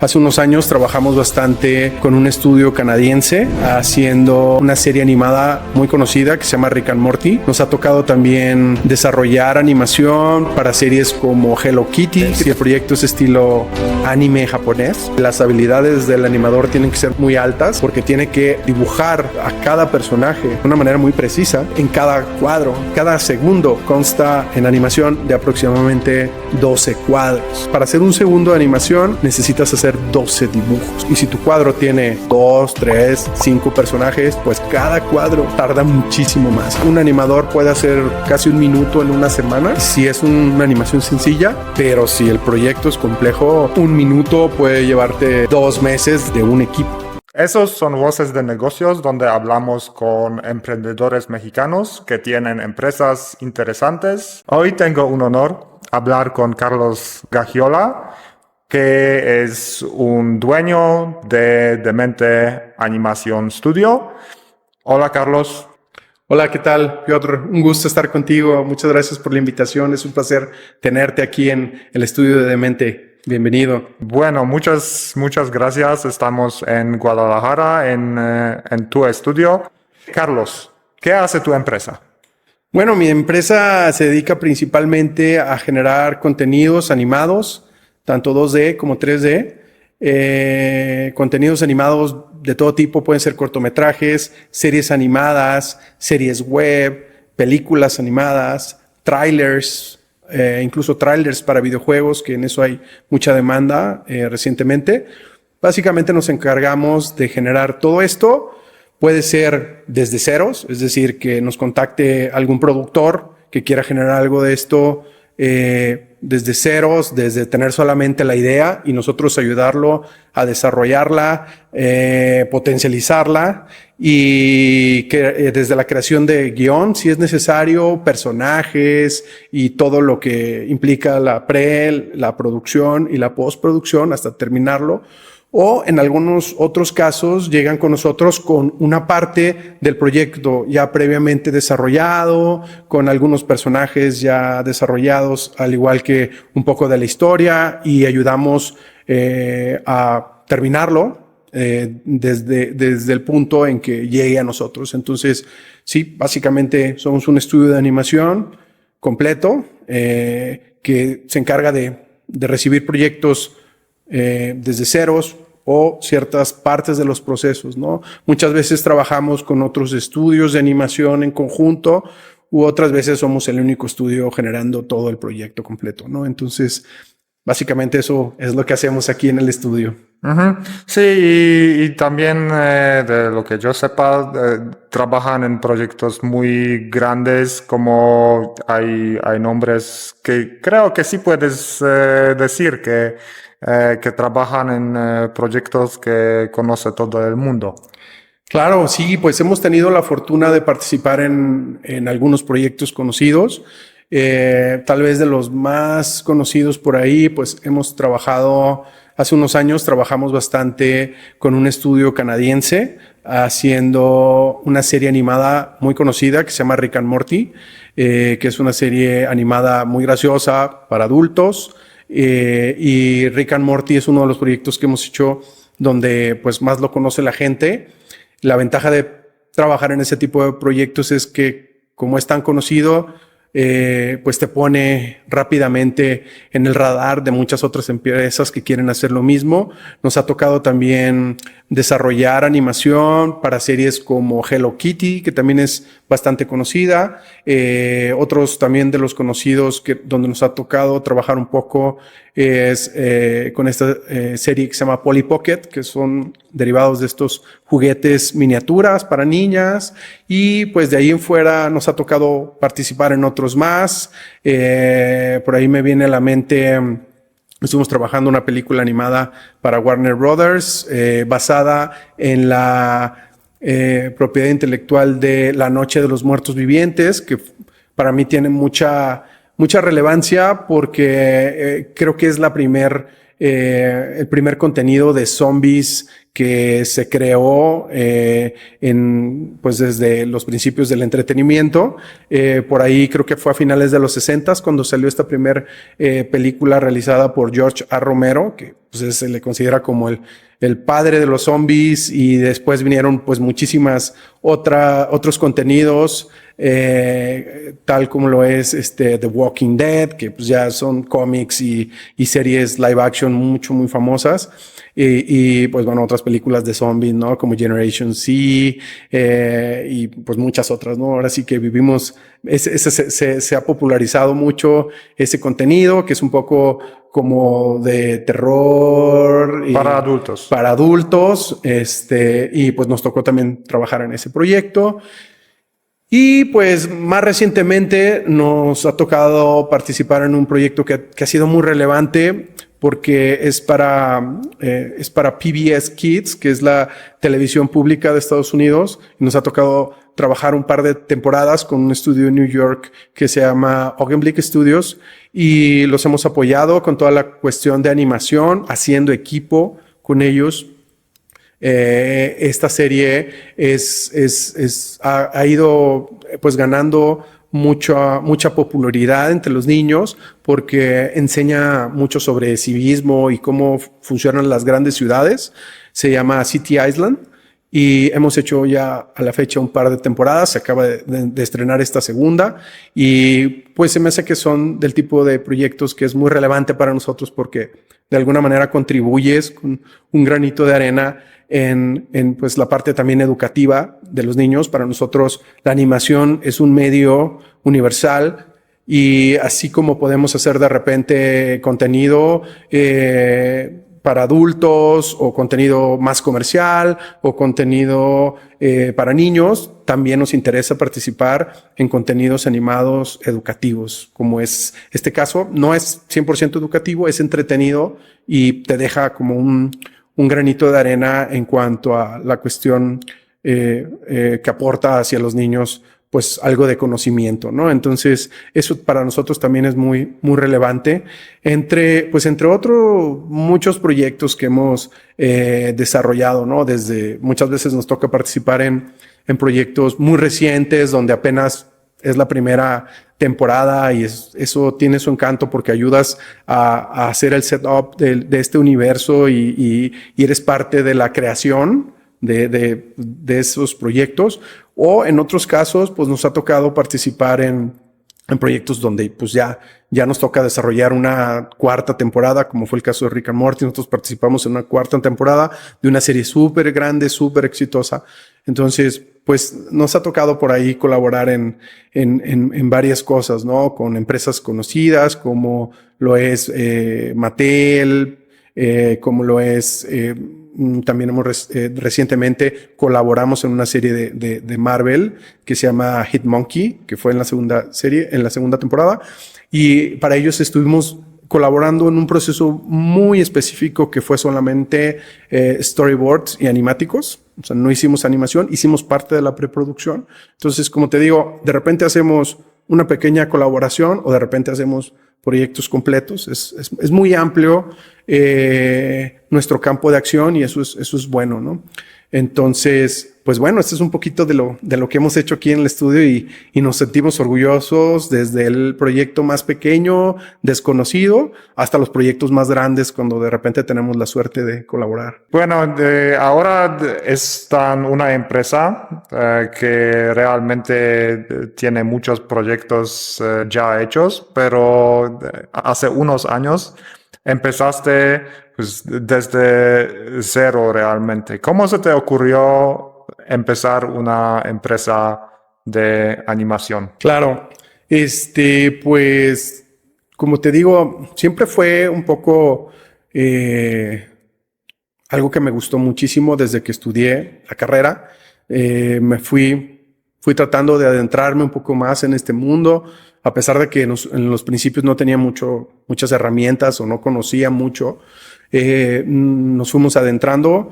Hace unos años trabajamos bastante con un estudio canadiense haciendo una serie animada muy conocida que se llama Rick and Morty. Nos ha tocado también desarrollar animación para series como Hello Kitty. El proyecto es estilo anime japonés. Las habilidades del animador tienen que ser muy altas porque tiene que dibujar a cada personaje de una manera muy precisa en cada cuadro. Cada segundo consta en animación de aproximadamente 12 cuadros. Para hacer un segundo de animación necesitas hacer 12 dibujos. Y si tu cuadro tiene 2, 3, 5 personajes, pues cada cuadro tarda muchísimo más. Un animador puede hacer casi 1 minuto en una semana si es una animación sencilla, pero si el proyecto es complejo, 1 minuto puede llevarte 2 meses de un equipo. Esos son Voces de Negocios, donde hablamos con emprendedores mexicanos que tienen empresas interesantes. Hoy tengo un honor hablar con Carlos Gagiola, que es un dueño de Demente Animation Studio. Hola, Carlos. Hola, ¿qué tal, Piotr? Un gusto estar contigo. Muchas gracias por la invitación. Es un placer tenerte aquí en el estudio de Demente. Bienvenido. Bueno, muchas gracias. Estamos en Guadalajara, en tu estudio. Carlos, ¿qué hace tu empresa? Bueno, mi empresa se dedica principalmente a generar contenidos animados, tanto 2D como 3D, contenidos animados de todo tipo, pueden ser cortometrajes, series animadas, series web, películas animadas, trailers, incluso trailers para videojuegos, que en eso hay mucha demanda recientemente. Básicamente nos encargamos de generar todo esto. Puede ser desde ceros, es decir, que nos contacte algún productor que quiera generar algo de esto desde ceros, desde tener solamente la idea y nosotros ayudarlo a desarrollarla, potencializarla y que desde la creación de guión, si es necesario, personajes y todo lo que implica la la producción y la postproducción hasta terminarlo. O en algunos otros casos llegan con nosotros con una parte del proyecto ya previamente desarrollado, con algunos personajes ya desarrollados, al igual que un poco de la historia, y ayudamos a terminarlo desde el punto en que llegue a nosotros. Entonces, sí, básicamente somos un estudio de animación completo que se encarga de recibir proyectos desde ceros o ciertas partes de los procesos, ¿no? Muchas veces trabajamos con otros estudios de animación en conjunto u otras veces somos el único estudio generando todo el proyecto completo, ¿no? Entonces, básicamente eso es lo que hacemos aquí en el estudio. Uh-huh. Sí, y también de lo que yo sepa, trabajan en proyectos muy grandes, como hay nombres que creo que sí puedes decir que trabajan en proyectos que conoce todo el mundo. Claro, sí, pues hemos tenido la fortuna de participar en algunos proyectos conocidos. Tal vez de los más conocidos por ahí, pues hemos trabajado, hace unos años trabajamos bastante con un estudio canadiense haciendo una serie animada muy conocida que se llama Rick and Morty, que es una serie animada muy graciosa para adultos. Y Rick and Morty es uno de los proyectos que hemos hecho donde pues más lo conoce la gente. La ventaja de trabajar en ese tipo de proyectos es que como es tan conocido, pues te pone rápidamente en el radar de muchas otras empresas que quieren hacer lo mismo. Nos ha tocado también desarrollar animación para series como Hello Kitty, que también es bastante conocida. Otros también de los conocidos donde nos ha tocado trabajar un poco es con esta serie que se llama Polly Pocket, que son derivados de estos juguetes miniaturas para niñas, y pues de ahí en fuera nos ha tocado participar en otros más. Por ahí me viene a la mente, estuvimos trabajando una película animada para Warner Brothers basada en la propiedad intelectual de La Noche de los Muertos Vivientes, que para mí tiene mucha relevancia porque creo que es el primer contenido de zombies que se creó pues desde los principios del entretenimiento. Por ahí creo que fue a finales de los 60s cuando salió esta primera película realizada por George A. Romero, que pues, se le considera como el padre de los zombies, y después vinieron pues muchísimas otros contenidos, tal como lo es The Walking Dead, que pues ya son cómics y series live action muy famosas, y pues bueno, otras películas de zombies, ¿no? Como Generation Z, y pues muchas otras, ¿no? Ahora sí que vivimos, se ha popularizado mucho ese contenido, que es un poco como de terror. Para adultos. Para adultos, y pues nos tocó también trabajar en ese proyecto. Y pues más recientemente nos ha tocado participar en un proyecto que ha sido muy relevante porque es para PBS Kids, que es la televisión pública de Estados Unidos. Y nos ha tocado trabajar un par de temporadas con un estudio en New York que se llama Augenblick Studios, y los hemos apoyado con toda la cuestión de animación, haciendo equipo con ellos. Esta serie ha ido pues ganando mucha popularidad entre los niños porque enseña mucho sobre civismo y cómo funcionan las grandes ciudades. Se llama City Island y hemos hecho ya a la fecha un par de temporadas. Se acaba de estrenar esta segunda, y pues se me hace que son del tipo de proyectos que es muy relevante para nosotros porque de alguna manera contribuyes con un granito de arena en pues la parte también educativa de los niños. Para nosotros la animación es un medio universal, y así como podemos hacer de repente contenido para adultos o contenido más comercial o contenido para niños, también nos interesa participar en contenidos animados educativos, como es este caso. No es 100% educativo, es entretenido y te deja como un granito de arena en cuanto a la cuestión que aporta hacia los niños pues algo de conocimiento, ¿no? Entonces eso para nosotros también es muy relevante, entre otros muchos proyectos que hemos desarrollado, ¿no? Desde muchas veces nos toca participar en proyectos muy recientes donde apenas es la primera temporada, y eso tiene su encanto porque ayudas a hacer el setup de este universo y eres parte de la creación de esos proyectos. O en otros casos, pues nos ha tocado participar en proyectos donde pues ya nos toca desarrollar una cuarta temporada, como fue el caso de Rick and Morty. Nosotros participamos en una cuarta temporada de una serie súper grande, súper exitosa. Entonces, pues nos ha tocado por ahí colaborar en varias cosas, ¿no? Con empresas conocidas como lo es Mattel, como lo es... también recientemente colaboramos en una serie de Marvel que se llama Hitmonkey, que fue en la segunda temporada, y para ellos estuvimos colaborando en un proceso muy específico que fue solamente storyboards y animáticos. O sea, no hicimos animación, hicimos parte de la preproducción. Entonces, como te digo, de repente hacemos una pequeña colaboración o de repente hacemos proyectos completos. Es muy amplio nuestro campo de acción, y eso es bueno, ¿no? Entonces, pues bueno, este es un poquito de lo que hemos hecho aquí en el estudio, y nos sentimos orgullosos desde el proyecto más pequeño, desconocido, hasta los proyectos más grandes cuando de repente tenemos la suerte de colaborar. Bueno, ahora están una empresa que realmente tiene muchos proyectos ya hechos, pero hace unos años empezaste pues, desde cero realmente. ¿Cómo se te ocurrió empezar una empresa de animación? Claro, pues, como te digo, siempre fue un poco algo que me gustó muchísimo desde que estudié la carrera. Me fui tratando de adentrarme un poco más en este mundo, a pesar de que en los principios no tenía muchas herramientas o no conocía mucho. Nos fuimos adentrando.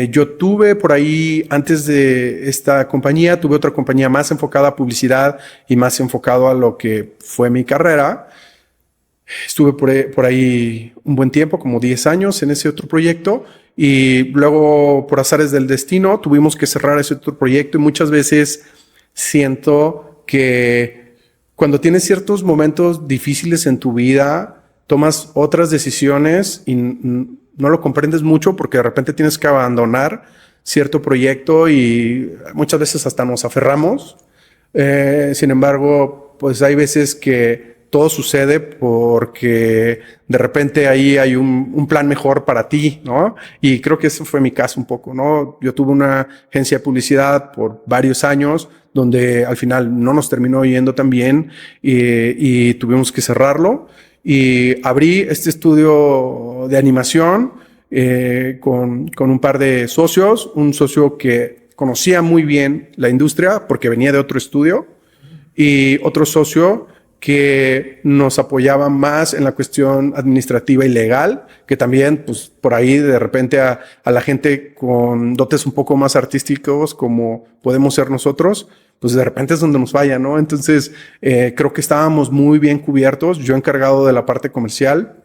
Yo tuve por ahí, antes de esta compañía, tuve otra compañía más enfocada a publicidad y más enfocado a lo que fue mi carrera. Estuve por ahí un buen tiempo, como 10 años en ese otro proyecto, y luego por azares del destino tuvimos que cerrar ese otro proyecto y muchas veces siento que cuando tienes ciertos momentos difíciles en tu vida, tomas otras decisiones y no lo comprendes mucho porque de repente tienes que abandonar cierto proyecto y muchas veces hasta nos aferramos. Sin embargo, pues hay veces que todo sucede porque de repente ahí hay un plan mejor para ti, ¿no? Y creo que ese fue mi caso un poco, ¿no? Yo tuve una agencia de publicidad por varios años donde al final no nos terminó yendo tan bien y tuvimos que cerrarlo. Y abrí este estudio de animación con un par de socios, un socio que conocía muy bien la industria porque venía de otro estudio y otro socio que nos apoyaba más en la cuestión administrativa y legal, que también, pues, por ahí de repente a la gente con dotes un poco más artísticos como podemos ser nosotros, pues de repente es donde nos falla, ¿no? Entonces, creo que estábamos muy bien cubiertos, yo encargado de la parte comercial,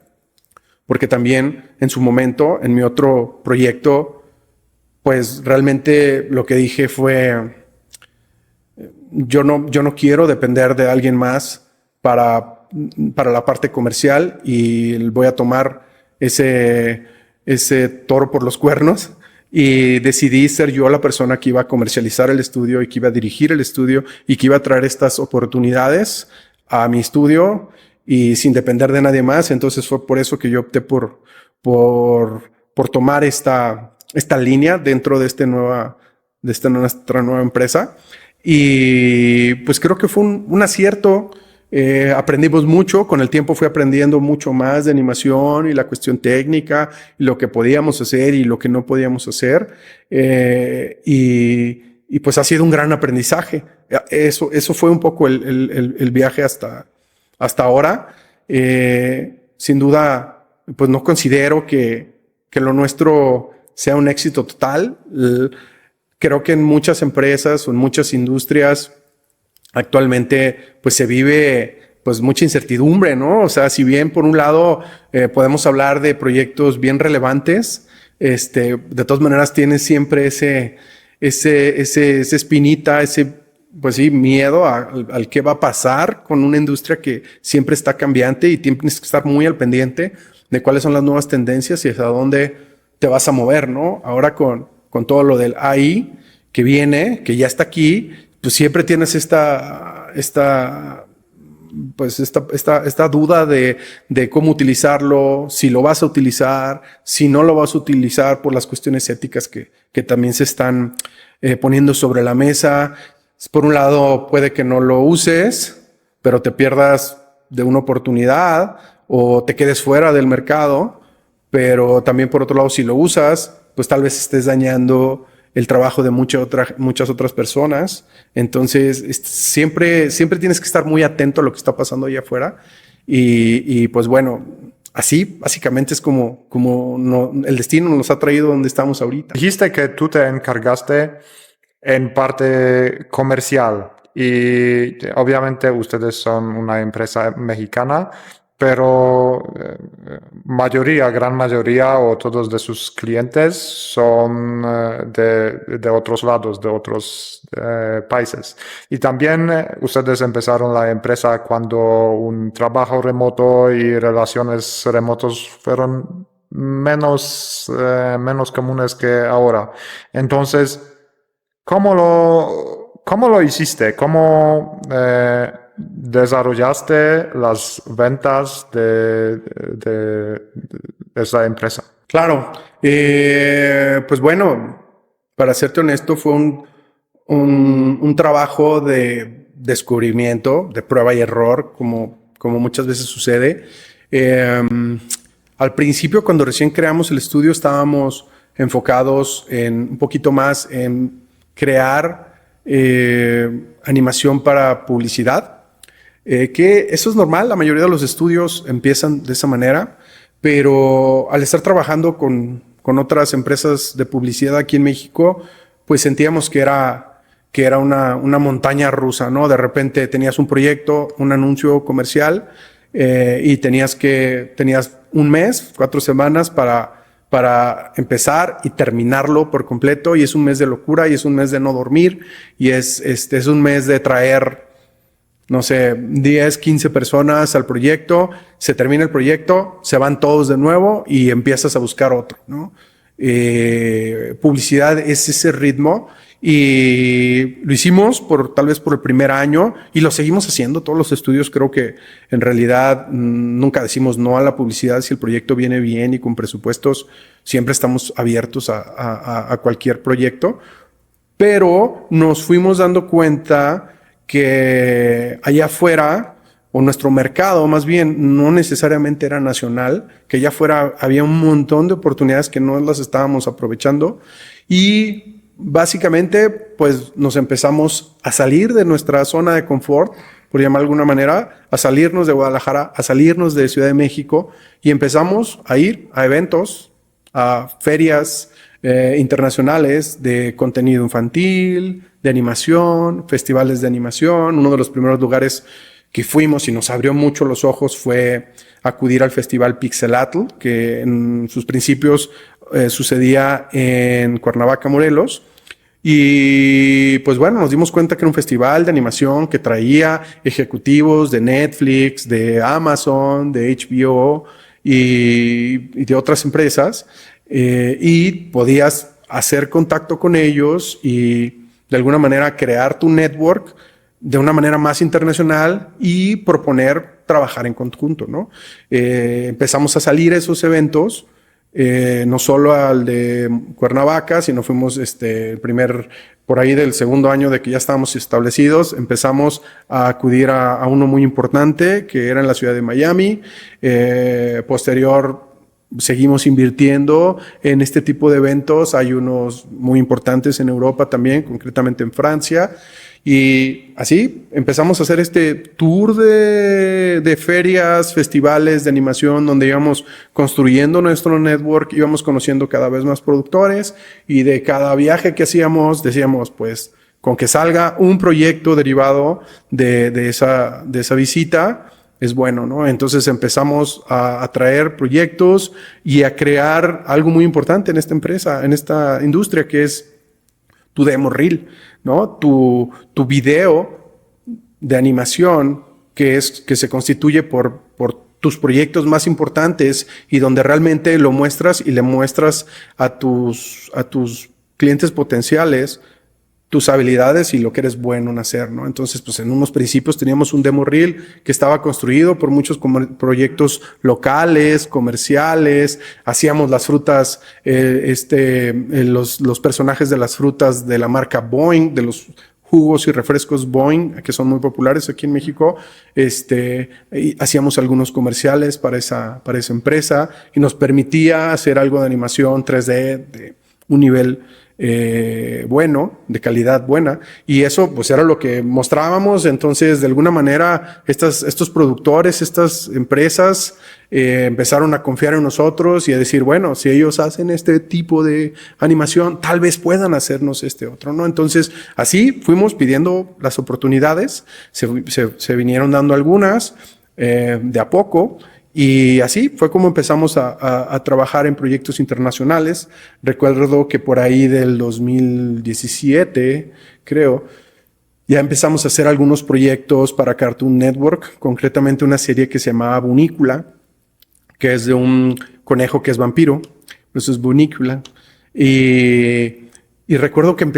porque también en su momento, en mi otro proyecto, pues realmente lo que dije fue, yo no quiero depender de alguien más para la parte comercial y voy a tomar ese toro por los cuernos y decidí ser yo la persona que iba a comercializar el estudio y que iba a dirigir el estudio y que iba a traer estas oportunidades a mi estudio y sin depender de nadie más. Entonces fue por eso que yo opté por tomar esta línea dentro de nuestra nueva empresa. Y pues creo que fue un acierto. Aprendimos mucho, con el tiempo fui aprendiendo mucho más de animación y la cuestión técnica, y lo que podíamos hacer y lo que no podíamos hacer. Y pues ha sido un gran aprendizaje. Eso fue un poco el viaje hasta ahora. Sin duda, pues no considero que lo nuestro sea un éxito total. Creo que en muchas empresas o en muchas industrias actualmente pues se vive pues mucha incertidumbre, ¿no? O sea, si bien por un lado podemos hablar de proyectos bien relevantes, de todas maneras tienes siempre esa espinita, pues sí, miedo al qué va a pasar con una industria que siempre está cambiante y tienes que estar muy al pendiente de cuáles son las nuevas tendencias y hacia dónde te vas a mover, ¿no? Ahora con todo lo del AI que viene, que ya está aquí, pues siempre tienes esta duda de cómo utilizarlo, si lo vas a utilizar, si no lo vas a utilizar por las cuestiones éticas que también se están poniendo sobre la mesa. Por un lado, puede que no lo uses, pero te pierdas de una oportunidad o te quedes fuera del mercado, pero también por otro lado, si lo usas, pues tal vez estés dañando el trabajo de muchas otras personas. Entonces, siempre tienes que estar muy atento a lo que está pasando allá afuera. Y pues bueno, así básicamente es como el destino nos ha traído donde estamos ahorita. Dijiste que tú te encargaste en parte comercial y obviamente ustedes son una empresa mexicana, pero gran mayoría o todos de sus clientes son de otros lados, de otros países. Y también ustedes empezaron la empresa cuando un trabajo remoto y relaciones remotos fueron menos comunes que ahora. Entonces, ¿cómo lo hiciste? ¿Cómo desarrollaste las ventas de esa empresa? Claro, pues bueno, para serte honesto, fue un trabajo de descubrimiento, de prueba y error, como muchas veces sucede. Al principio, cuando recién creamos el estudio, estábamos enfocados un poquito más en crear animación para publicidad. Que eso es normal, la mayoría de los estudios empiezan de esa manera, pero al estar trabajando con otras empresas de publicidad aquí en México, pues sentíamos que era una montaña rusa, ¿no? De repente tenías un proyecto, un anuncio comercial y tenías un mes, 4 semanas para para empezar y terminarlo por completo, y es un mes de locura y es un mes de no dormir y es un mes de traer, no sé, 10, 15 personas al proyecto, se termina el proyecto, se van todos de nuevo y empiezas a buscar otro, ¿no? Publicidad es ese ritmo y lo hicimos tal vez por el primer año y lo seguimos haciendo. Todos los estudios creo que en realidad nunca decimos no a la publicidad. Si el proyecto viene bien y con presupuestos, siempre estamos abiertos a cualquier proyecto, pero nos fuimos dando cuenta que allá afuera, o nuestro mercado más bien, no necesariamente era nacional, que allá afuera había un montón de oportunidades que no las estábamos aprovechando y básicamente pues nos empezamos a salir de nuestra zona de confort, por llamar de alguna manera, a salirnos de Guadalajara, a salirnos de Ciudad de México y empezamos a ir a eventos, a ferias internacionales de contenido infantil, de animación, festivales de animación. Uno de los primeros lugares que fuimos y nos abrió mucho los ojos fue acudir al festival Pixelatl, que en sus principios sucedía en Cuernavaca, Morelos. Y pues bueno, nos dimos cuenta que era un festival de animación que traía ejecutivos de Netflix, de Amazon, de HBO y de otras empresas, y podías hacer contacto con ellos y de alguna manera crear tu network de una manera más internacional y proponer trabajar en conjunto, ¿no? Empezamos a salir a esos eventos, no solo al de Cuernavaca, sino fuimos por ahí del segundo año de que ya estábamos establecidos, empezamos a acudir a uno muy importante que era en la ciudad de Miami. Posterior seguimos invirtiendo en este tipo de eventos. Hay unos muy importantes en Europa también, concretamente en Francia. Y así empezamos a hacer este tour de ferias, festivales de animación, donde íbamos construyendo nuestro network, íbamos conociendo cada vez más productores y de cada viaje que hacíamos decíamos, pues, con que salga un proyecto derivado de esa visita, es bueno, ¿no? Entonces empezamos a traer proyectos y a crear algo muy importante en esta empresa, en esta industria, que es tu demo reel, ¿no? Tu video de animación que se constituye por tus proyectos más importantes y donde realmente lo muestras y le muestras a tus clientes potenciales tus habilidades y lo que eres bueno en hacer, ¿no? Entonces, pues en unos principios teníamos un demo reel que estaba construido por muchos proyectos locales, comerciales, hacíamos las frutas, los personajes de las frutas de la marca Boing, de los jugos y refrescos Boing, que son muy populares aquí en México. Y hacíamos algunos comerciales para esa empresa y nos permitía hacer algo de animación 3D de un nivel bueno, de calidad buena, y eso pues era lo que mostrábamos. Entonces, de alguna manera, estos productores, estas empresas empezaron a confiar en nosotros y a decir, bueno, si ellos hacen este tipo de animación, tal vez puedan hacernos este otro, ¿no? Entonces, así fuimos pidiendo las oportunidades, se vinieron dando algunas de a poco. Y así fue como empezamos a trabajar en proyectos internacionales. Recuerdo que por ahí del 2017, creo, ya empezamos a hacer algunos proyectos para Cartoon Network, concretamente una serie que se llamaba Bunícula, que es de un conejo que es vampiro. Eso es Bunícula. Y recuerdo que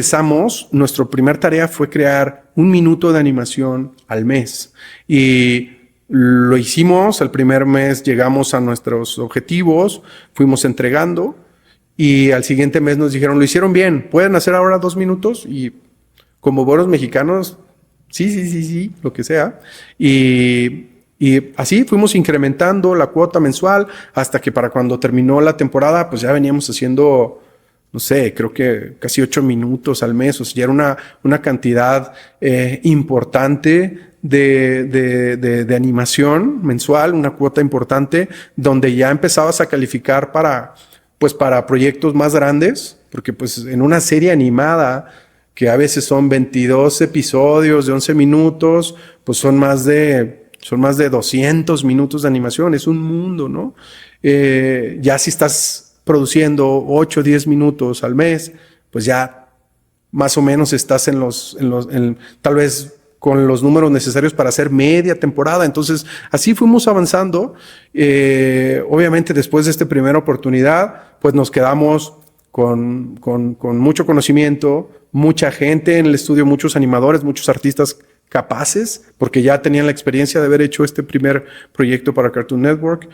nuestra primera tarea fue crear 1 minuto de animación al mes. Y lo hicimos, el primer mes llegamos a nuestros objetivos, fuimos entregando y al siguiente mes nos dijeron, lo hicieron bien, ¿pueden hacer ahora 2 minutos? Y como buenos mexicanos, sí, lo que sea. Y así fuimos incrementando la cuota mensual hasta que para cuando terminó la temporada, pues ya veníamos haciendo, no sé, creo que casi 8 minutos al mes. O sea, ya era una cantidad importante de animación mensual, una cuota importante, donde ya empezabas a calificar para proyectos más grandes, porque pues en una serie animada, que a veces son 22 episodios de 11 minutos, pues son más de 200 minutos de animación, es un mundo, ¿no? Ya si estás produciendo 8 o 10 minutos al mes, pues ya más o menos estás tal vez con los números necesarios para hacer media temporada. Entonces, así fuimos avanzando. Obviamente, después de esta primera oportunidad, pues nos quedamos con mucho conocimiento, mucha gente en el estudio, muchos animadores, muchos artistas capaces, porque ya tenían la experiencia de haber hecho este primer proyecto para Cartoon Network,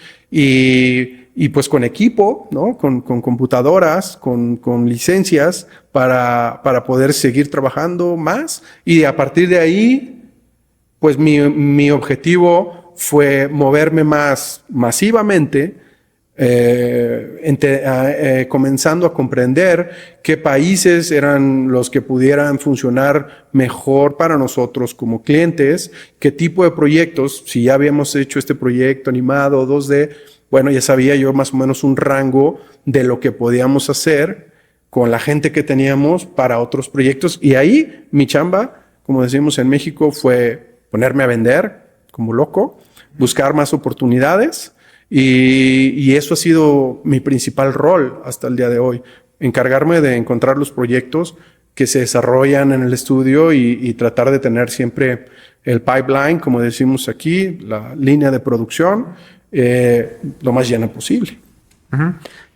y pues con equipo, ¿no? Con computadoras, con licencias para poder seguir trabajando más. Y a partir de ahí, pues mi objetivo fue moverme más masivamente, comenzando a comprender qué países eran los que pudieran funcionar mejor para nosotros como clientes, qué tipo de proyectos. Si ya habíamos hecho este proyecto animado 2D, bueno, ya sabía yo más o menos un rango de lo que podíamos hacer con la gente que teníamos para otros proyectos. Y ahí mi chamba, como decimos en México, fue ponerme a vender como loco, buscar más oportunidades. Y eso ha sido mi principal rol hasta el día de hoy. Encargarme de encontrar los proyectos que se desarrollan en el estudio y tratar de tener siempre el pipeline, como decimos aquí, la línea de producción, lo más llena posible.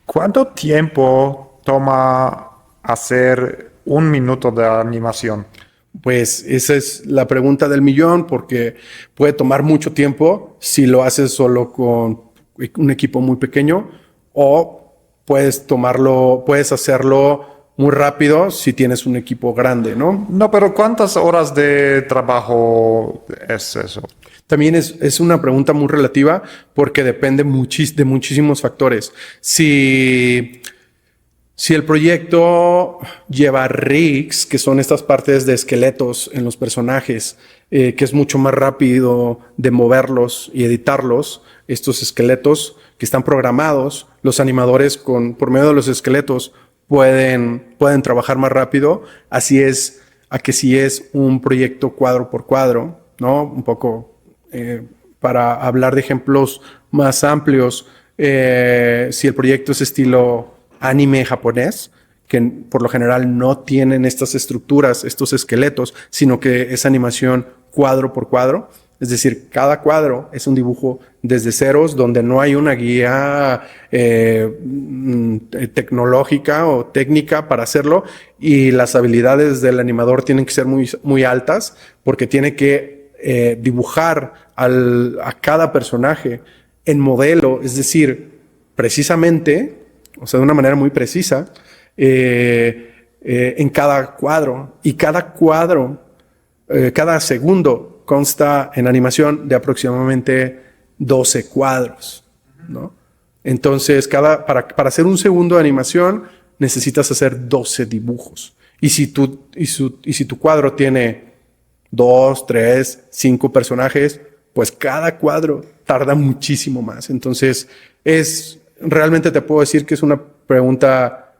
¿Cuánto tiempo toma hacer 1 minuto de animación? Pues esa es la pregunta del millón, porque puede tomar mucho tiempo si lo haces solo con un equipo muy pequeño, o puedes hacerlo muy rápido si tienes un equipo grande, ¿no? No, pero ¿cuántas horas de trabajo es eso? También es una pregunta muy relativa, porque depende de muchísimos factores. Si el proyecto lleva rigs, que son estas partes de esqueletos en los personajes, que es mucho más rápido de moverlos y editarlos, estos esqueletos que están programados, los animadores por medio de los esqueletos pueden trabajar más rápido. Así es a que si es un proyecto cuadro por cuadro, ¿no? Un poco para hablar de ejemplos más amplios, si el proyecto es estilo anime japonés, que por lo general no tienen estas estructuras, estos esqueletos, sino que es animación cuadro por cuadro. Es decir, cada cuadro es un dibujo desde ceros, donde no hay una guía tecnológica o técnica para hacerlo, y las habilidades del animador tienen que ser muy, muy altas, porque tiene que dibujar a cada personaje en modelo, es decir, precisamente, o sea, de una manera muy precisa, en cada cuadro. Y cada cuadro, cada segundo consta en animación de aproximadamente 12 cuadros, ¿no? Entonces, para hacer un segundo de animación necesitas hacer 12 dibujos. Y si tu cuadro tiene 2, 3, 5 personajes, pues cada cuadro tarda muchísimo más. Entonces, realmente te puedo decir que es una pregunta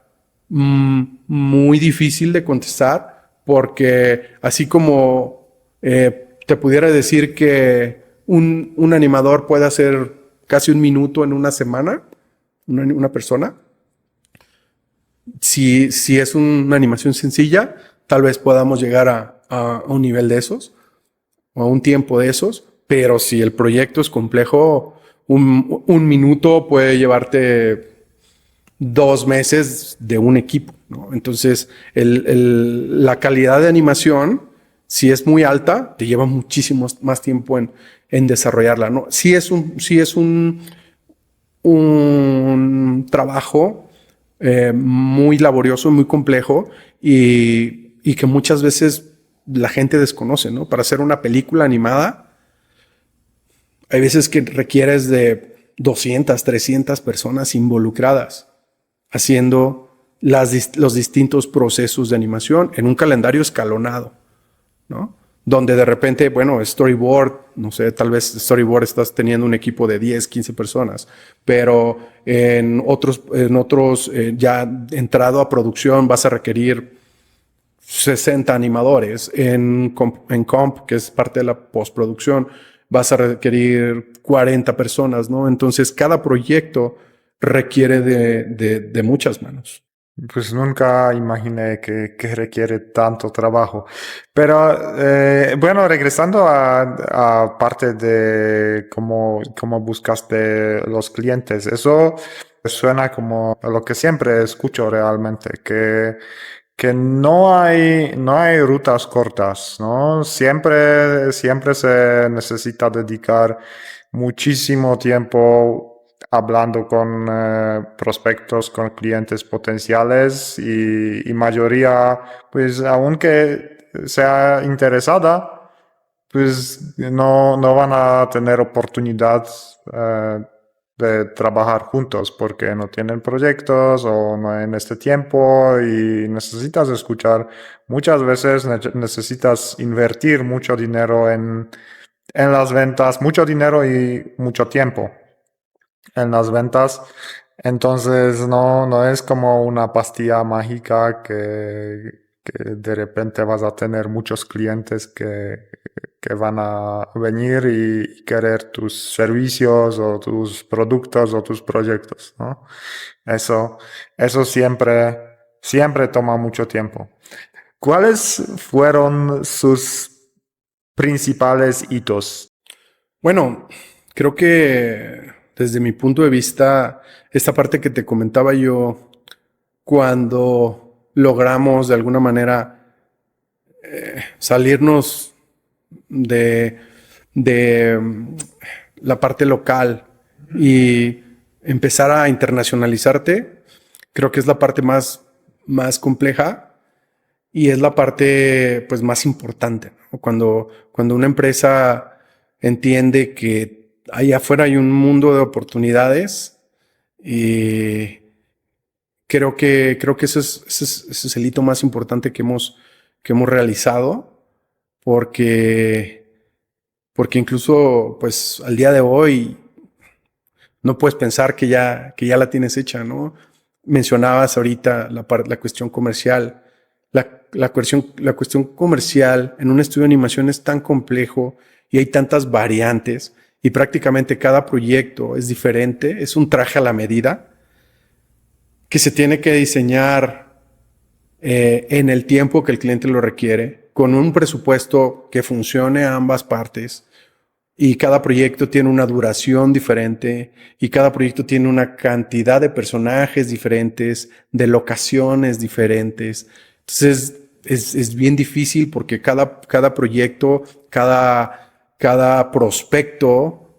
muy difícil de contestar, porque así como te pudiera decir que un animador puede hacer casi 1 minuto en una semana, una persona, si es una animación sencilla, tal vez podamos llegar a un nivel de esos, o a un tiempo de esos, pero si el proyecto es complejo, un minuto puede llevarte 2 meses de un equipo, ¿no? Entonces, la calidad de animación, si es muy alta, te lleva muchísimo más tiempo en desarrollarla, ¿no? Si es un trabajo muy laborioso, muy complejo, y que muchas veces la gente desconoce, ¿no? Para hacer una película animada, hay veces que requieres de 200, 300 personas involucradas haciendo los distintos procesos de animación en un calendario escalonado, ¿no? Donde de repente, bueno, storyboard, no sé, tal vez storyboard estás teniendo un equipo de 10, 15 personas, pero en otros ya entrado a producción vas a requerir 60 animadores. En comp, que es parte de la postproducción, vas a requerir 40 personas, ¿no? Entonces, cada proyecto requiere de muchas manos. Pues nunca imaginé que requiere tanto trabajo. Pero bueno, regresando a parte de cómo buscaste los clientes, eso suena como lo que siempre escucho realmente, que no hay rutas cortas, ¿no? Siempre se necesita dedicar muchísimo tiempo hablando con prospectos, con clientes potenciales y mayoría, pues aunque sea interesada, pues no van a tener oportunidad de trabajar juntos porque no tienen proyectos o no en este tiempo y necesitas escuchar. Muchas veces necesitas invertir mucho dinero en las ventas, mucho dinero y mucho tiempo en las ventas. Entonces no es como una pastilla mágica que de repente vas a tener muchos clientes que van a venir y querer tus servicios o tus productos o tus proyectos, ¿no? Eso, eso siempre toma mucho tiempo. ¿Cuáles fueron sus principales hitos? Bueno, creo que desde mi punto de vista, esta parte que te comentaba yo, cuando logramos de alguna manera salirnos de, de la parte local y empezar a internacionalizarte, creo que es la parte más compleja y es la parte pues más importante, ¿no? Cuando una empresa entiende que allá afuera hay un mundo de oportunidades y creo que ese es el hito más importante que hemos realizado porque incluso pues al día de hoy no puedes pensar que ya la tienes hecha, ¿no? Mencionabas ahorita la cuestión comercial. La cuestión comercial en un estudio de animación es tan complejo y hay tantas variantes y prácticamente cada proyecto es diferente, es un traje a la medida que se tiene que diseñar en el tiempo que el cliente lo requiere, con un presupuesto que funcione a ambas partes y cada proyecto tiene una duración diferente y cada proyecto tiene una cantidad de personajes diferentes, de locaciones diferentes. Entonces es bien difícil porque cada proyecto, cada prospecto,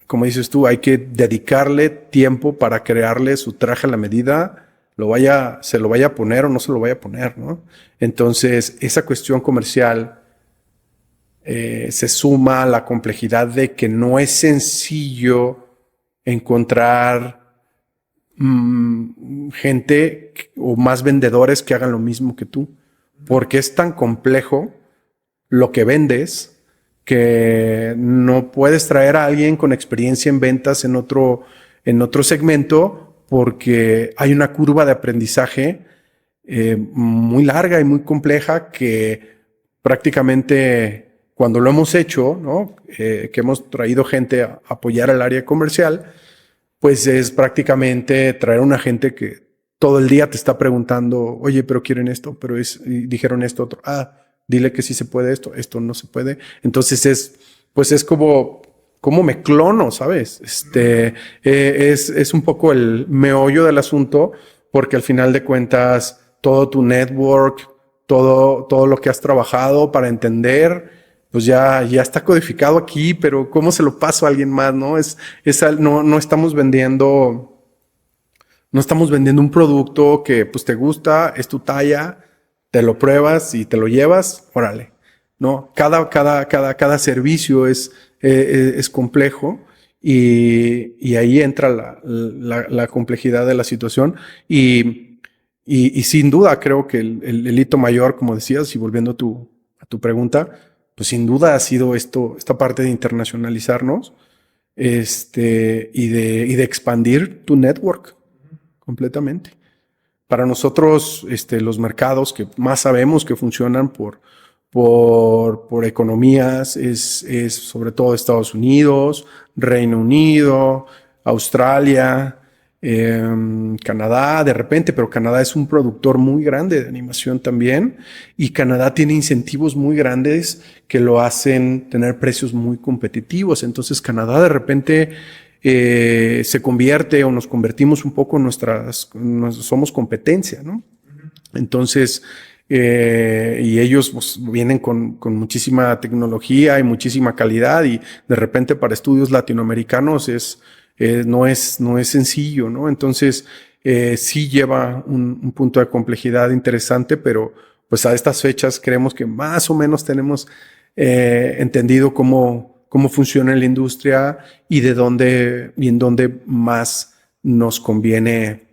como dices tú, hay que dedicarle tiempo para crearle su traje a la medida, se lo vaya a poner o no se lo vaya a poner, ¿no? Entonces, esa cuestión comercial se suma a la complejidad de que no es sencillo encontrar gente o más vendedores que hagan lo mismo que tú, porque es tan complejo lo que vendes que no puedes traer a alguien con experiencia en ventas en otro segmento porque hay una curva de aprendizaje muy larga y muy compleja que prácticamente cuando lo hemos hecho, ¿no? Que hemos traído gente a apoyar al área comercial, pues es prácticamente traer a una gente que todo el día te está preguntando, oye, pero quieren esto, pero dijeron esto otro. Dile que sí se puede esto no se puede. Entonces pues es como me clono, ¿sabes? Es un poco el meollo del asunto, porque al final de cuentas, todo tu network, todo lo que has trabajado para entender, pues ya está codificado aquí, pero ¿cómo se lo paso a alguien más? No estamos vendiendo un producto que pues te gusta, es tu talla, te lo pruebas y te lo llevas, órale. No, cada servicio es complejo y ahí entra la complejidad de la situación y sin duda creo que el hito mayor, como decías, y volviendo a tu pregunta, pues sin duda ha sido esta parte de internacionalizarnos, y de expandir tu network completamente. Para nosotros, los mercados que más sabemos que funcionan por economías es sobre todo Estados Unidos, Reino Unido, Australia, Canadá de repente, pero Canadá es un productor muy grande de animación también y Canadá tiene incentivos muy grandes que lo hacen tener precios muy competitivos. Entonces Canadá de repente se convierte o nos convertimos un poco en somos competencia, ¿no? Entonces, y ellos pues, vienen con muchísima tecnología y muchísima calidad y de repente para estudios latinoamericanos no es sencillo, ¿no? Entonces, sí lleva un punto de complejidad interesante, pero pues a estas fechas creemos que más o menos tenemos entendido cómo funciona la industria y en dónde más nos conviene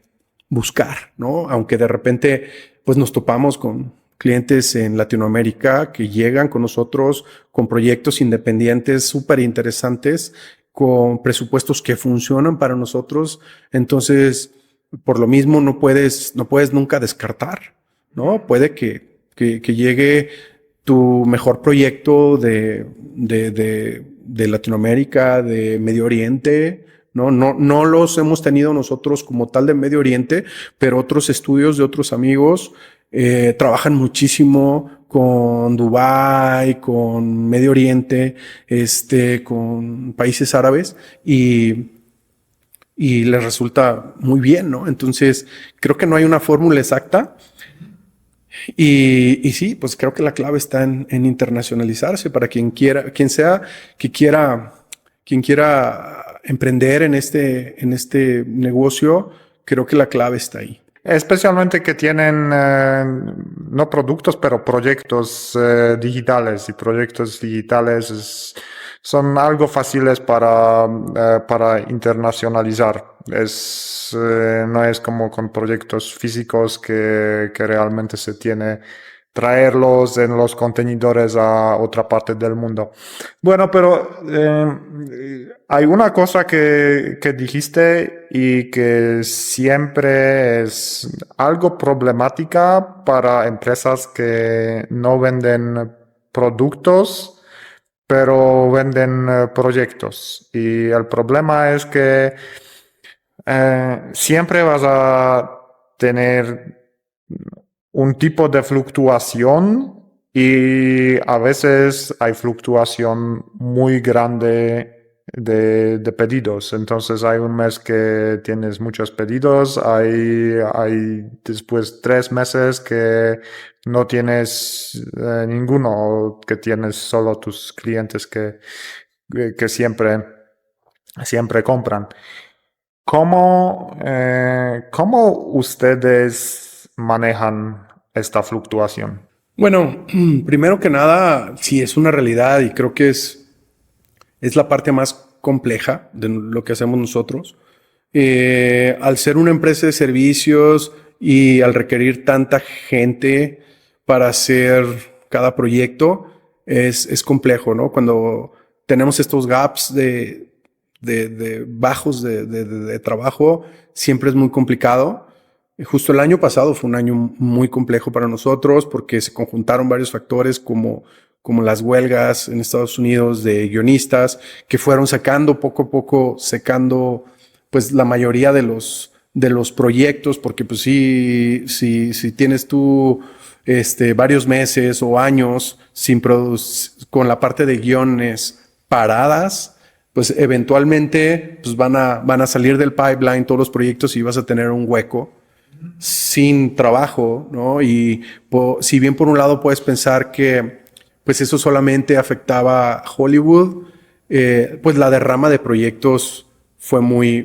buscar, ¿no? Aunque de repente pues nos topamos con clientes en Latinoamérica que llegan con nosotros con proyectos independientes súper interesantes, con presupuestos que funcionan para nosotros. Entonces, por lo mismo no puedes nunca descartar, ¿no? Puede que llegue tu mejor proyecto de Latinoamérica, de Medio Oriente, no los hemos tenido nosotros como tal de Medio Oriente, pero otros estudios de otros amigos trabajan muchísimo con Dubái, con Medio Oriente, con países árabes y les resulta muy bien, ¿no? Entonces, creo que no hay una fórmula exacta. Y sí, pues creo que la clave está en internacionalizarse para quien sea quien quiera emprender en este negocio, creo que la clave está ahí. Especialmente que tienen no productos, pero proyectos digitales. Y proyectos digitales son algo fáciles para internacionalizar. No es como con proyectos físicos que realmente se tiene traerlos en los contenedores a otra parte del mundo. Bueno, pero hay una cosa que dijiste y que siempre es algo problemática para empresas que no venden productos, pero venden proyectos. Y el problema es que siempre vas a tener un tipo de fluctuación y a veces hay fluctuación muy grande de pedidos. Entonces hay un mes que tienes muchos pedidos, hay después 3 meses que no tienes ninguno, que tienes solo tus clientes que siempre compran. ¿Cómo ustedes manejan esta fluctuación? Bueno, primero que nada, sí es una realidad y creo que es la parte más compleja de lo que hacemos nosotros. Al ser una empresa de servicios y al requerir tanta gente para hacer cada proyecto, es complejo, ¿no? Cuando tenemos estos gaps de bajos de trabajo, siempre es muy complicado. Justo el año pasado fue un año muy complejo para nosotros porque se conjuntaron varios factores como las huelgas en Estados Unidos de guionistas que fueron poco a poco secando pues la mayoría de los proyectos, porque pues si tienes tú varios meses o años con la parte de guiones paradas, pues eventualmente pues van a salir del pipeline todos los proyectos y vas a tener un hueco sin trabajo, ¿no? Y si bien por un lado puedes pensar que pues eso solamente afectaba a Hollywood, pues la derrama de proyectos fue muy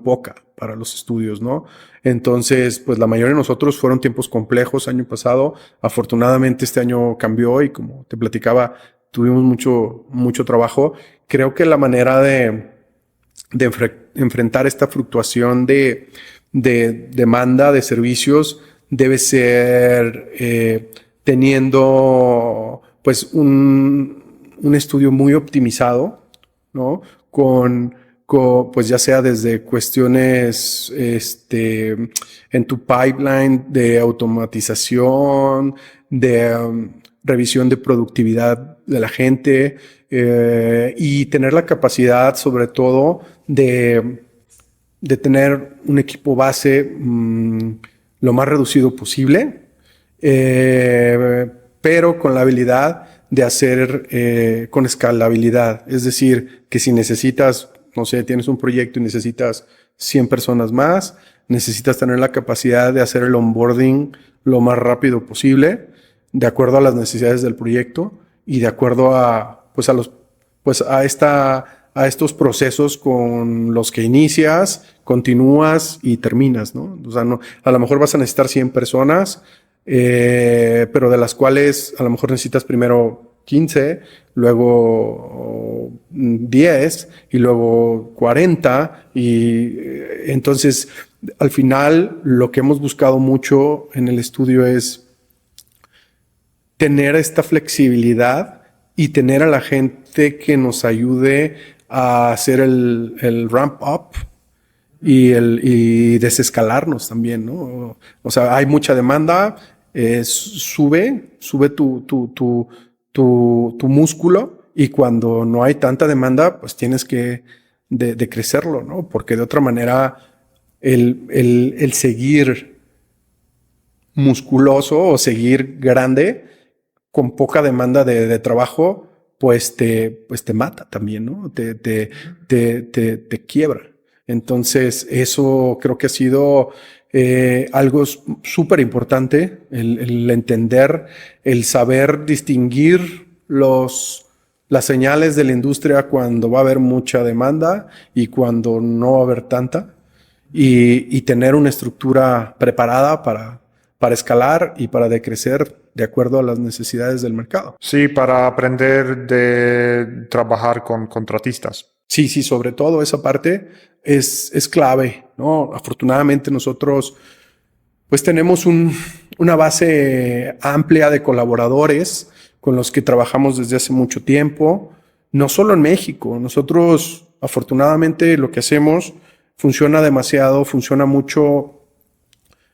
poca para los estudios, ¿no? Entonces, pues la mayoría de nosotros fueron tiempos complejos año pasado. Afortunadamente este año cambió y como te platicaba, tuvimos mucho trabajo. Creo que la manera de enfrentar esta fluctuación de demanda de servicios debe ser teniendo pues un estudio muy optimizado, ¿no? Pues ya sea desde cuestiones en tu pipeline de automatización, de revisión de productividad de la gente y tener la capacidad sobre todo de de tener un equipo base lo más reducido posible, pero con la habilidad de hacer con escalabilidad. Es decir, que si necesitas, no sé, tienes un proyecto y necesitas 100 personas más, necesitas tener la capacidad de hacer el onboarding lo más rápido posible, de acuerdo a las necesidades del proyecto y de acuerdo a, pues a estos procesos con los que inicias, continúas y terminas, ¿no? O sea, no, a lo mejor vas a necesitar 100 personas, pero de las cuales a lo mejor necesitas primero 15, luego 10 y luego 40 y entonces al final lo que hemos buscado mucho en el estudio es tener esta flexibilidad y tener a la gente que nos ayude a hacer el ramp up y desescalarnos también, ¿no? O sea, hay mucha demanda, sube tu músculo y cuando no hay tanta demanda, pues tienes que de crecerlo, ¿no? Porque de otra manera el seguir musculoso o seguir grande con poca demanda de trabajo, pues te mata también, ¿no? Te quiebra. Entonces, eso creo que ha sido algo súper importante, el entender, el saber distinguir las señales de la industria cuando va a haber mucha demanda y cuando no va a haber tanta, y tener una estructura preparada para escalar y para decrecer de acuerdo a las necesidades del mercado. Sí, para aprender de trabajar con contratistas. Sí, sobre todo esa parte es clave, ¿no? Afortunadamente nosotros pues tenemos una base amplia de colaboradores con los que trabajamos desde hace mucho tiempo, no solo en México. Nosotros afortunadamente lo que hacemos funciona demasiado, funciona mucho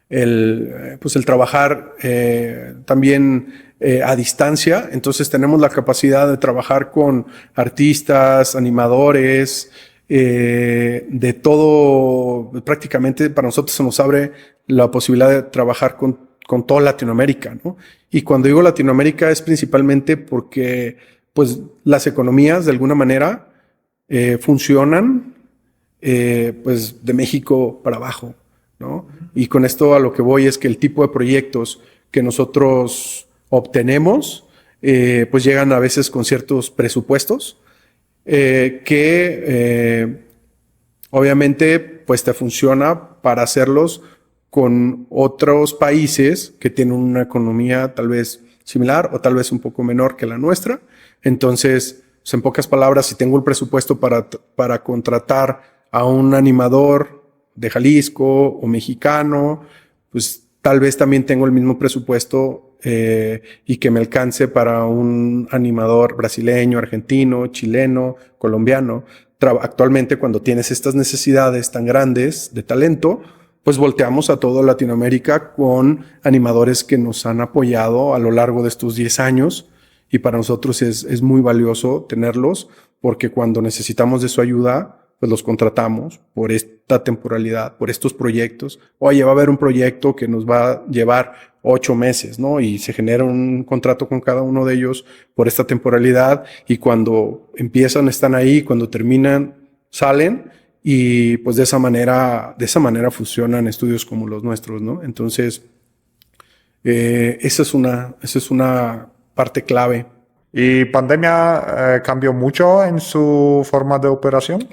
el trabajar también a distancia. Entonces tenemos la capacidad de trabajar con artistas, animadores, de todo. Prácticamente para nosotros se nos abre la posibilidad de trabajar con toda Latinoamérica, ¿no? Y cuando digo Latinoamérica es principalmente porque pues las economías de alguna manera funcionan pues de México para abajo, ¿no? Y con esto a lo que voy es que el tipo de proyectos que nosotros obtenemos, pues llegan a veces con ciertos presupuestos que obviamente pues te funciona para hacerlos con otros países que tienen una economía tal vez similar o tal vez un poco menor que la nuestra. Entonces, pues en pocas palabras, si tengo el presupuesto para contratar a un animador de Jalisco o mexicano, pues tal vez también tengo el mismo presupuesto y que me alcance para un animador brasileño, argentino, chileno, colombiano. Actualmente, cuando tienes estas necesidades tan grandes de talento, pues volteamos a toda Latinoamérica con animadores que nos han apoyado a lo largo de estos 10 años y para nosotros es muy valioso tenerlos porque cuando necesitamos de su ayuda, pues los contratamos por esta temporalidad, por estos proyectos. Oye, va a haber un proyecto que nos va a llevar 8 meses, ¿no? Y se genera un contrato con cada uno de ellos por esta temporalidad y cuando empiezan están ahí, cuando terminan salen y pues de esa manera funcionan estudios como los nuestros, ¿no? Entonces, esa es una parte clave. ¿Y pandemia cambió mucho en su forma de operación?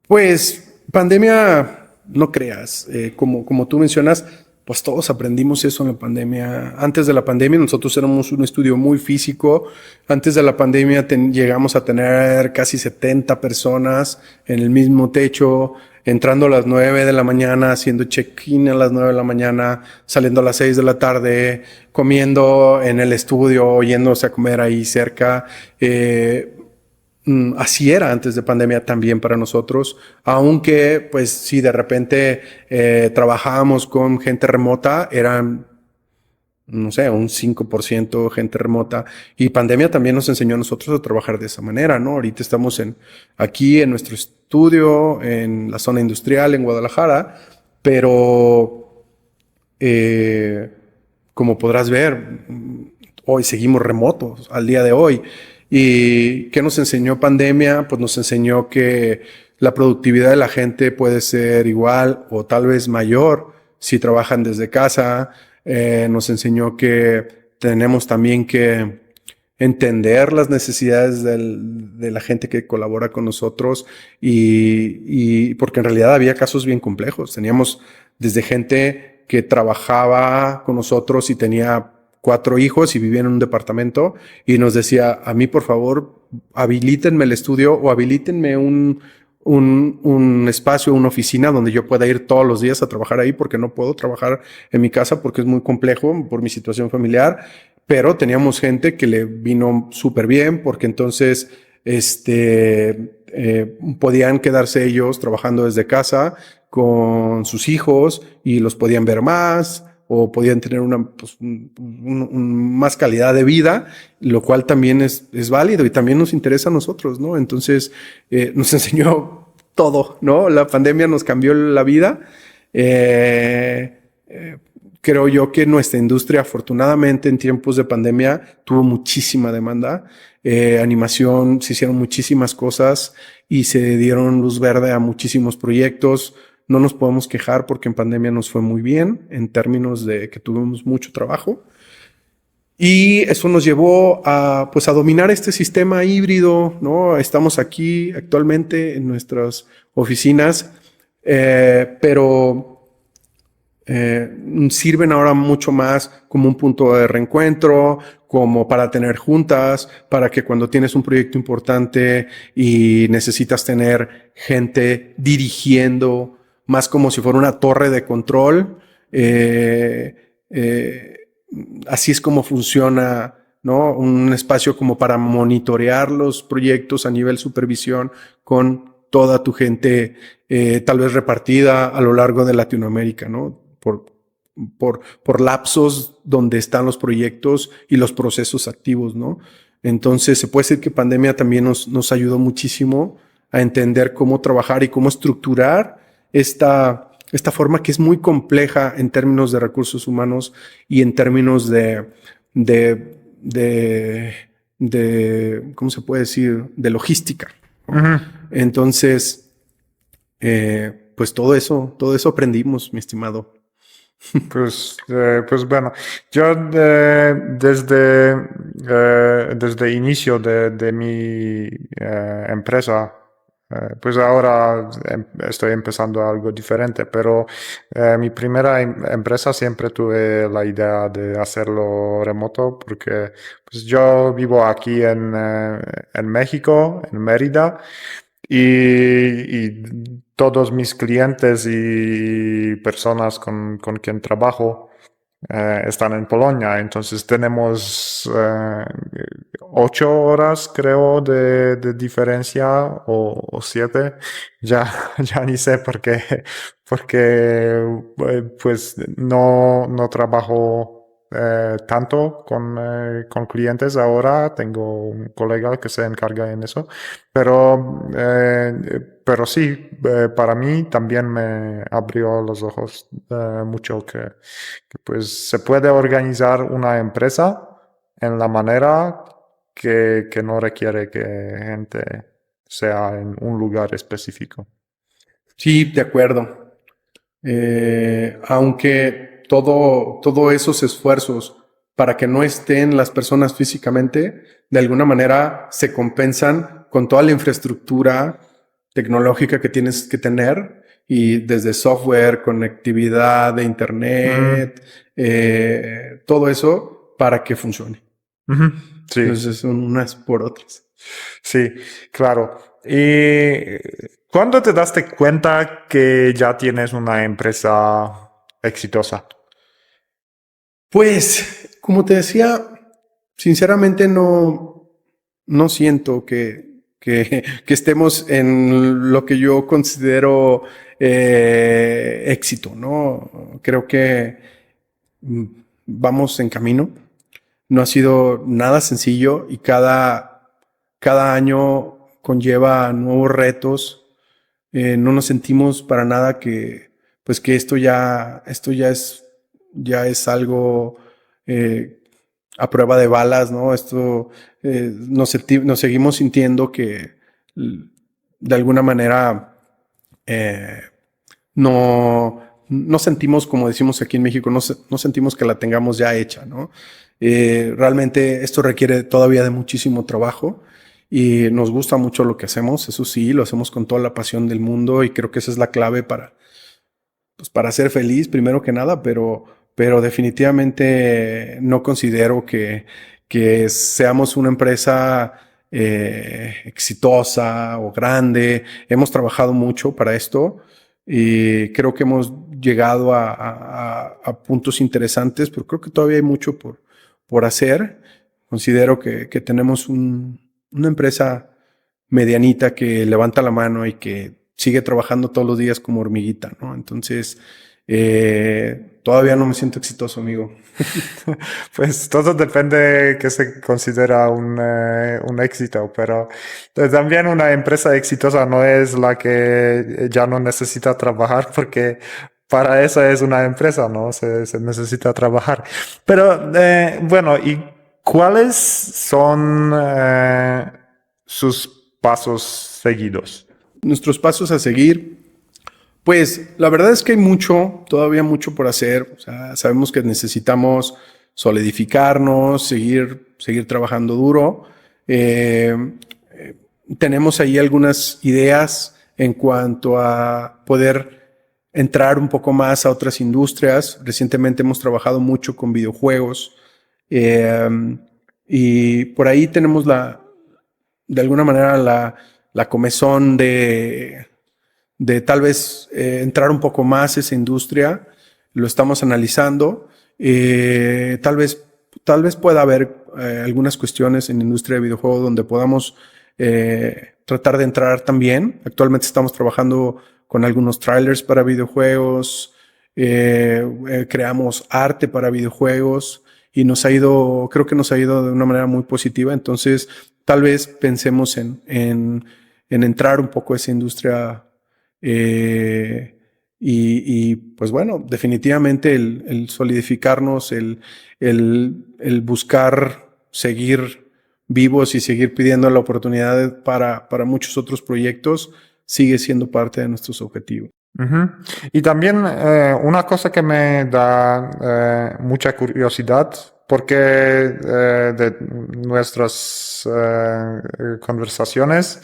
Pues pandemia, no creas, como tú mencionas, pues todos aprendimos eso en la pandemia. Antes de la pandemia nosotros éramos un estudio muy físico. Antes de la pandemia llegamos a tener casi 70 personas en el mismo techo, entrando a las 9 de la mañana, haciendo check-in a las 9 de la mañana, saliendo a las 6 de la tarde, comiendo en el estudio, yéndose a comer ahí cerca. Así era antes de pandemia también para nosotros, aunque pues si de repente trabajábamos con gente remota, eran, no sé, un 5% gente remota, y pandemia también nos enseñó a nosotros a trabajar de esa manera, ¿no? Ahorita estamos aquí en nuestro estudio en la zona industrial en Guadalajara, pero como podrás ver, hoy seguimos remotos al día de hoy. ¿Y qué nos enseñó pandemia? Pues nos enseñó que la productividad de la gente puede ser igual o tal vez mayor si trabajan desde casa. Nos enseñó que tenemos también que entender las necesidades de la gente que colabora con nosotros y porque en realidad había casos bien complejos. Teníamos desde gente que trabajaba con nosotros y tenía 4 hijos y vivía en un departamento y nos decía, a mí por favor, habilítenme el estudio o habilítenme un espacio, una oficina donde yo pueda ir todos los días a trabajar ahí porque no puedo trabajar en mi casa porque es muy complejo por mi situación familiar. Pero teníamos gente que le vino súper bien porque entonces podían quedarse ellos trabajando desde casa con sus hijos y los podían ver más o podían tener más calidad de vida, lo cual también es válido y también nos interesa a nosotros, ¿no? Entonces nos enseñó todo, ¿no? La pandemia nos cambió la vida. Creo yo que nuestra industria, afortunadamente, en tiempos de pandemia, tuvo muchísima demanda. Animación, se hicieron muchísimas cosas y se dieron luz verde a muchísimos proyectos. No nos podemos quejar porque en pandemia nos fue muy bien en términos de que tuvimos mucho trabajo. Y eso nos llevó a, pues, a dominar este sistema híbrido, ¿no? Estamos aquí actualmente en nuestras oficinas, pero sirven ahora mucho más como un punto de reencuentro, como para tener juntas, para que cuando tienes un proyecto importante y necesitas tener gente dirigiendo, más como si fuera una torre de control, así es como funciona, ¿no? Un espacio como para monitorear los proyectos a nivel supervisión con toda tu gente, tal vez repartida a lo largo de Latinoamérica, ¿no? Por lapsos donde están los proyectos y los procesos activos, ¿no? Entonces, se puede decir que pandemia también nos ayudó muchísimo a entender cómo trabajar y cómo estructurar esta forma que es muy compleja en términos de recursos humanos y en términos de ¿cómo se puede decir? De logística. Uh-huh. Entonces, pues todo eso aprendimos, mi estimado. Pues bueno, yo desde inicio de mi empresa, pues ahora estoy empezando algo diferente, pero mi primera empresa siempre tuve la idea de hacerlo remoto porque pues yo vivo aquí en México, en Mérida. Y todos mis clientes y personas con quien trabajo están en Polonia. Entonces tenemos 8 horas, creo, de diferencia o 7. Ya ni sé porque pues no trabajo tanto con clientes ahora. Tengo un colega que se encarga en eso, pero sí, para mí también me abrió los ojos mucho que pues se puede organizar una empresa en la manera que no requiere que gente sea en un lugar específico. Sí, de acuerdo. Aunque todos esos esfuerzos para que no estén las personas físicamente, de alguna manera se compensan con toda la infraestructura tecnológica que tienes que tener y desde software, conectividad de internet, todo eso para que funcione. Uh-huh. Sí. Entonces son unas por otras. Sí, claro. ¿Y cuándo te daste cuenta que ya tienes una empresa exitosa? Pues, como te decía, sinceramente no siento que estemos en lo que yo considero éxito, ¿no? Creo que vamos en camino. No ha sido nada sencillo y cada año conlleva nuevos retos No nos sentimos para nada que, pues que esto ya es algo a prueba de balas, ¿no? Esto nos seguimos sintiendo que de alguna manera eh, no sentimos, como decimos aquí en México, no sentimos que la tengamos ya hecha, ¿no? Realmente esto requiere todavía de muchísimo trabajo y nos gusta mucho lo que hacemos, eso sí, lo hacemos con toda la pasión del mundo y creo que esa es la clave pues para ser feliz, primero que nada, pero definitivamente no considero que seamos una empresa exitosa o grande. Hemos trabajado mucho para esto y creo que hemos llegado a puntos interesantes, pero creo que todavía hay mucho por hacer. Considero que tenemos una empresa medianita que levanta la mano y que sigue trabajando todos los días como hormiguita, ¿no? Entonces, todavía no me siento exitoso, amigo. Pues todo depende de qué se considera un éxito, pero también una empresa exitosa no es la que ya no necesita trabajar, porque para eso es una empresa, ¿no? Se necesita trabajar. Pero bueno, ¿y cuáles son sus pasos seguidos? Nuestros pasos a seguir, pues la verdad es que hay todavía mucho por hacer. O sea, sabemos que necesitamos solidificarnos, seguir trabajando duro. Tenemos ahí algunas ideas en cuanto a poder entrar un poco más a otras industrias. Recientemente hemos trabajado mucho con videojuegos y por ahí tenemos de alguna manera la comezón de tal vez entrar un poco más a esa industria. Lo estamos analizando. Tal vez pueda haber algunas cuestiones en la industria de videojuegos donde podamos tratar de entrar también. Actualmente estamos trabajando con algunos trailers para videojuegos, creamos arte para videojuegos y creo que nos ha ido de una manera muy positiva. Entonces, tal vez pensemos en entrar un poco a esa industria pues bueno, definitivamente el solidificarnos, el buscar seguir vivos y seguir pidiendo la oportunidad para muchos otros proyectos sigue siendo parte de nuestros objetivos. Ujú. Y también una cosa que me da mucha curiosidad, porque de nuestras conversaciones,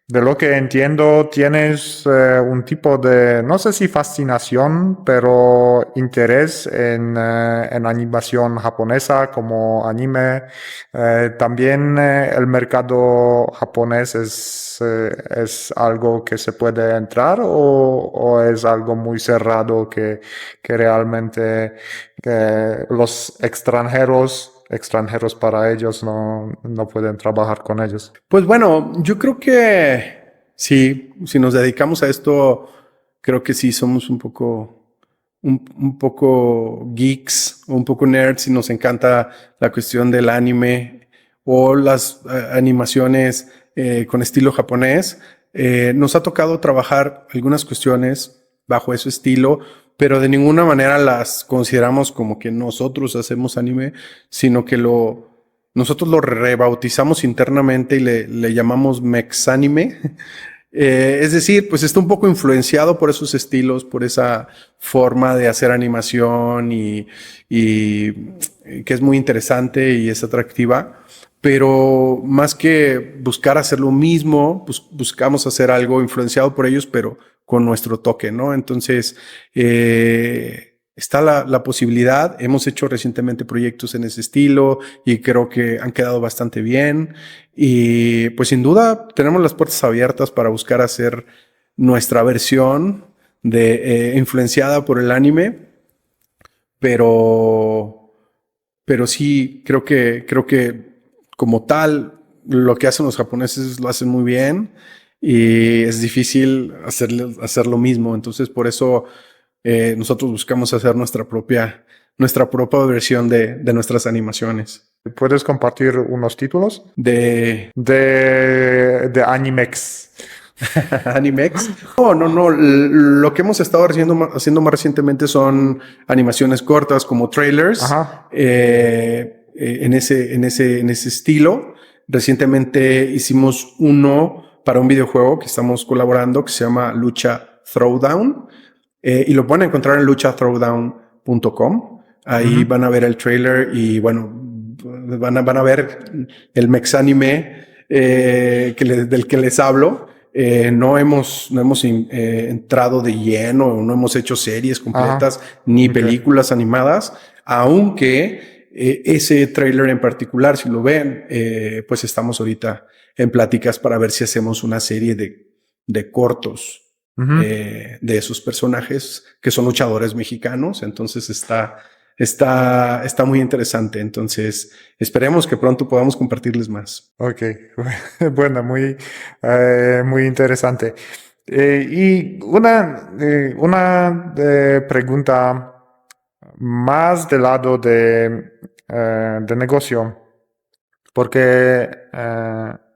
de lo que entiendo, tienes un tipo de, no sé si fascinación, pero interés en animación japonesa como anime. También el mercado japonés es algo que se puede entrar o es algo muy cerrado que realmente los extranjeros para ellos no pueden trabajar con ellos. Pues bueno, yo creo que sí, si nos dedicamos a esto, creo que sí somos un poco geeks o un poco nerds y nos encanta la cuestión del anime o las animaciones con estilo japonés. Nos ha tocado trabajar algunas cuestiones bajo ese estilo, pero de ninguna manera las consideramos como que nosotros hacemos anime, sino que nosotros lo rebautizamos internamente y le llamamos Mexanime. Es decir, pues está un poco influenciado por esos estilos, por esa forma de hacer animación y que es muy interesante y es atractiva. Pero más que buscar hacer lo mismo, pues buscamos hacer algo influenciado por ellos, pero con nuestro toque, ¿no? Entonces, está la posibilidad. Hemos hecho recientemente proyectos en ese estilo y creo que han quedado bastante bien. Y pues sin duda tenemos las puertas abiertas para buscar hacer nuestra versión influenciada por el anime, pero sí creo que como tal lo que hacen los japoneses lo hacen muy bien y es difícil hacer lo mismo. Entonces por eso nosotros buscamos hacer nuestra propia versión de nuestras animaciones. ¿Puedes compartir unos títulos? De De Animex. Animex. No. Lo que hemos estado haciendo más recientemente son animaciones cortas como trailers Ajá. en ese estilo. Recientemente hicimos uno para un videojuego que estamos colaborando que se llama Lucha Throwdown y lo pueden encontrar en luchathrowdown.com. Ahí van a ver el trailer y bueno, van a ver el mexanime del que les hablo. No hemos entrado de lleno, no hemos hecho series completas Ajá. ni Ok. películas animadas, aunque ese trailer en particular, si lo ven, pues estamos ahorita en pláticas para ver si hacemos una serie de cortos Ujú. de esos personajes que son luchadores mexicanos. Entonces está muy interesante. Entonces esperemos que pronto podamos compartirles más. Ok, bueno, muy interesante. Y una pregunta más del lado de negocio, porque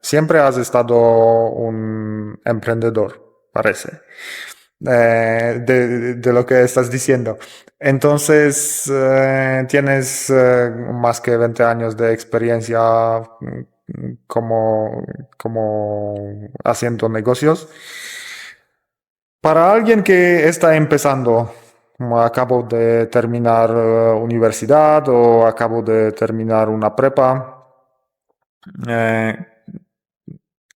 siempre has estado un emprendedor, parece, de lo que estás diciendo. Entonces, tienes más que 20 años de experiencia como haciendo negocios. Para alguien que está empezando, como acabo de terminar universidad o acabo de terminar una prepa, eh,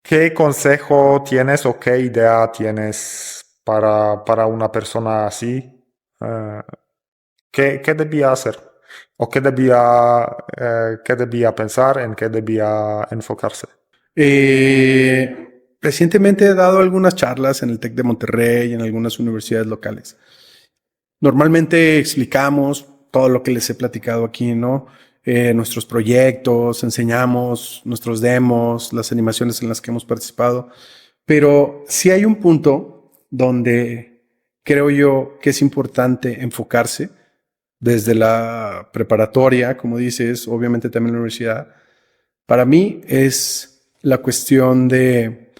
¿qué consejo tienes o qué idea tienes para una persona así? Eh, ¿qué debía hacer? ¿O qué debía pensar? ¿En qué debía enfocarse? Recientemente he dado algunas charlas en el TEC de Monterrey y en algunas universidades locales. Normalmente explicamos todo lo que les he platicado aquí, ¿no? Nuestros proyectos, enseñamos nuestros demos, las animaciones en las que hemos participado. Pero sí hay un punto donde creo yo que es importante enfocarse desde la preparatoria, como dices, obviamente también la universidad. Para mí es la cuestión de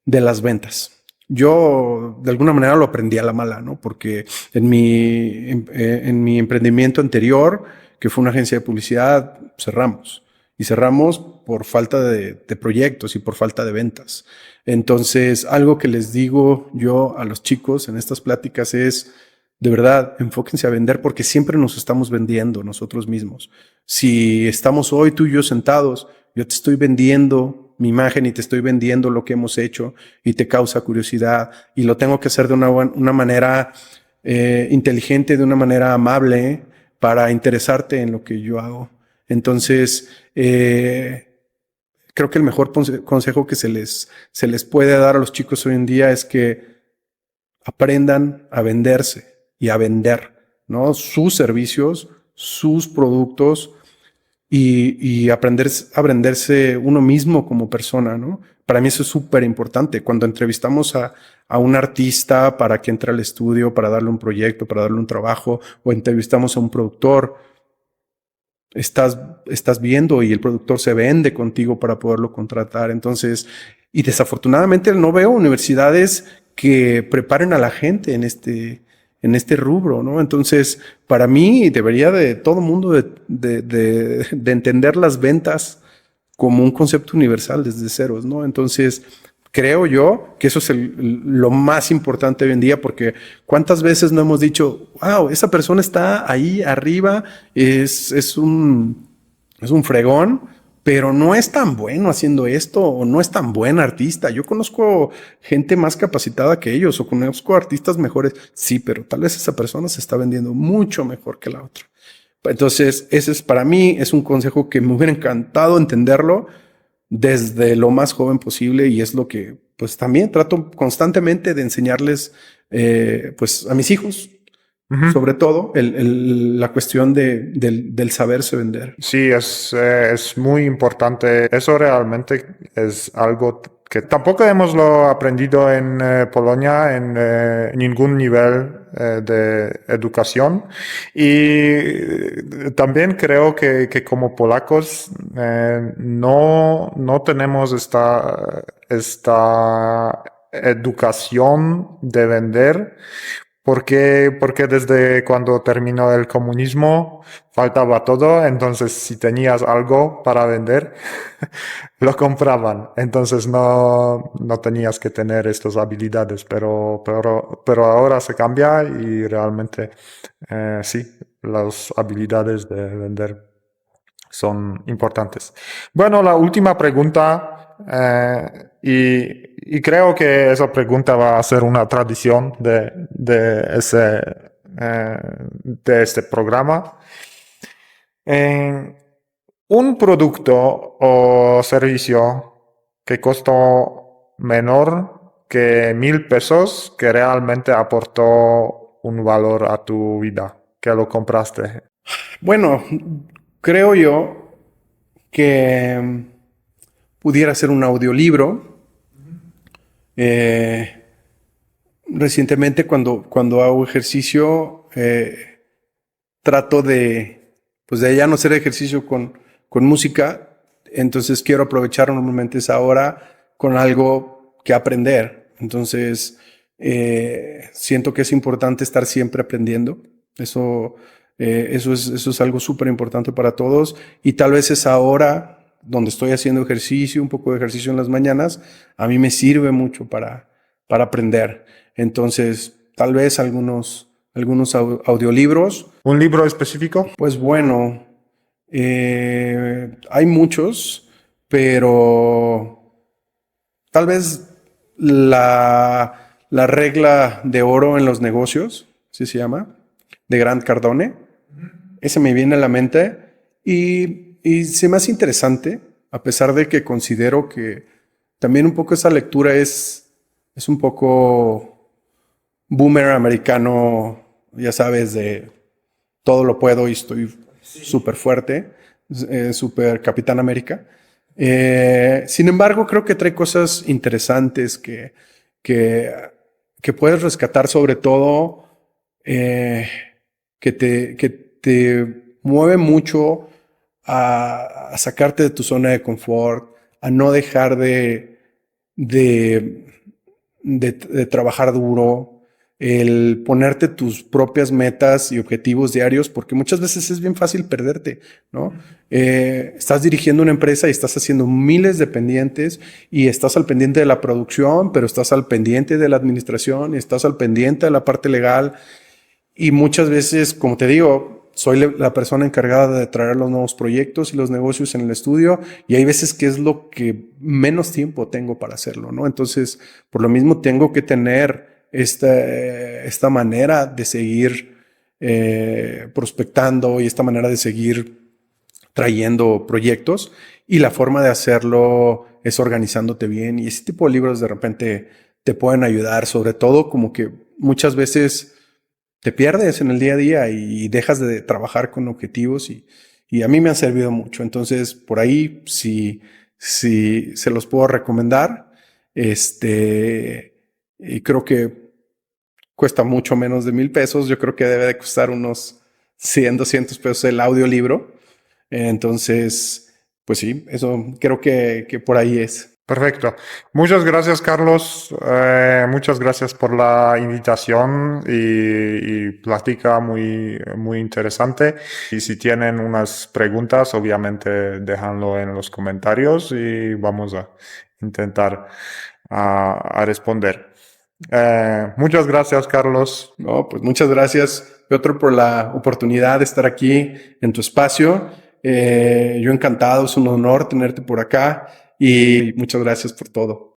las ventas. Yo de alguna manera lo aprendí a la mala, ¿no? Porque en mi emprendimiento anterior, que fue una agencia de publicidad, cerramos. Y cerramos por falta de proyectos y por falta de ventas. Entonces, algo que les digo yo a los chicos en estas pláticas es, de verdad, enfóquense a vender porque siempre nos estamos vendiendo nosotros mismos. Si estamos hoy tú y yo sentados, yo te estoy vendiendo mi imagen y te estoy vendiendo lo que hemos hecho y te causa curiosidad y lo tengo que hacer de una manera inteligente, de una manera amable para interesarte en lo que yo hago. Entonces, creo que el mejor consejo que se les puede dar a los chicos hoy en día es que aprendan a venderse y a vender, ¿no? Sus servicios, sus productos y aprender a venderse uno mismo como persona, ¿no? Para mí eso es súper importante. Cuando entrevistamos a un artista para que entre al estudio, para darle un proyecto, para darle un trabajo, o entrevistamos a un productor, estás viendo y el productor se vende contigo para poderlo contratar. Entonces, y desafortunadamente no veo universidades que preparen a la gente en este rubro, ¿no? Entonces, para mí debería de todo mundo de entender las ventas como un concepto universal desde ceros, ¿no? Entonces, creo yo que eso es lo más importante hoy en día, porque cuántas veces no hemos dicho, wow, esa persona está ahí arriba, es un fregón, pero no es tan bueno haciendo esto o no es tan buen artista. Yo conozco gente más capacitada que ellos o conozco artistas mejores. Sí, pero tal vez esa persona se está vendiendo mucho mejor que la otra. Entonces, ese es para mí, es un consejo que me hubiera encantado entenderlo desde lo más joven posible y es lo que pues también trato constantemente de enseñarles pues a mis hijos, Ujú. sobre todo la cuestión del saberse vender. Sí, es muy importante. Eso realmente es algo que tampoco hemos lo aprendido en Polonia en ningún nivel de educación. Y también creo que como polacos no tenemos esta educación de vender, porque desde cuando terminó el comunismo faltaba todo, entonces si tenías algo para vender, lo compraban. Entonces no tenías que tener estas habilidades, pero ahora se cambia y realmente sí, las habilidades de vender son importantes. Bueno, la última pregunta, y creo que esa pregunta va a ser una tradición de este programa. Un producto o servicio que costó menor que 1,000 pesos, que realmente aportó un valor a tu vida, que lo compraste. Bueno, creo yo que pudiera ser un audiolibro. Recientemente cuando hago ejercicio, trato pues de ya no hacer ejercicio con música, entonces quiero aprovechar normalmente esa hora con algo que aprender. Entonces, siento que es importante estar siempre aprendiendo. Eso es algo súper importante para todos, y tal vez esa hora donde estoy haciendo ejercicio, un poco de ejercicio en las mañanas, a mí me sirve mucho para aprender. Entonces, tal vez algunos audiolibros. ¿Un libro específico? Pues bueno, hay muchos, pero tal vez la regla de oro en los negocios, así se llama, de Grant Cardone. Ese me viene a la mente y se me hace interesante, a pesar de que considero que también un poco esa lectura es un poco boomer americano, ya sabes, de todo lo puedo y estoy súper fuerte, súper Capitán América. Sin embargo, creo que trae cosas interesantes que puedes rescatar, sobre todo que te mueve mucho a sacarte de tu zona de confort, a no dejar de trabajar duro, el ponerte tus propias metas y objetivos diarios, porque muchas veces es bien fácil perderte, ¿no? Estás dirigiendo una empresa y estás haciendo miles de pendientes y estás al pendiente de la producción, pero estás al pendiente de la administración y estás al pendiente de la parte legal. Y muchas veces, como te digo, soy la persona encargada de traer los nuevos proyectos y los negocios en el estudio, y hay veces que es lo que menos tiempo tengo para hacerlo, ¿no? Entonces, por lo mismo tengo que tener esta manera de seguir prospectando y esta manera de seguir trayendo proyectos, y la forma de hacerlo es organizándote bien, y ese tipo de libros de repente te pueden ayudar, sobre todo como que muchas veces te pierdes en el día a día y dejas de trabajar con objetivos, y a mí me han servido mucho. Entonces, por ahí, si se los puedo recomendar, y creo que cuesta mucho menos de 1,000 pesos. Yo creo que debe de costar unos 100, 200 pesos el audiolibro. Entonces, pues sí, eso creo que por ahí es. Perfecto. Muchas gracias, Carlos. Muchas gracias por la invitación y plática muy interesante. Y si tienen unas preguntas, obviamente déjanlo en los comentarios y vamos a intentar a responder. Muchas gracias, Carlos. No, pues muchas gracias, Piotr, por la oportunidad de estar aquí en tu espacio. Yo encantado, es un honor tenerte por acá, y muchas gracias por todo.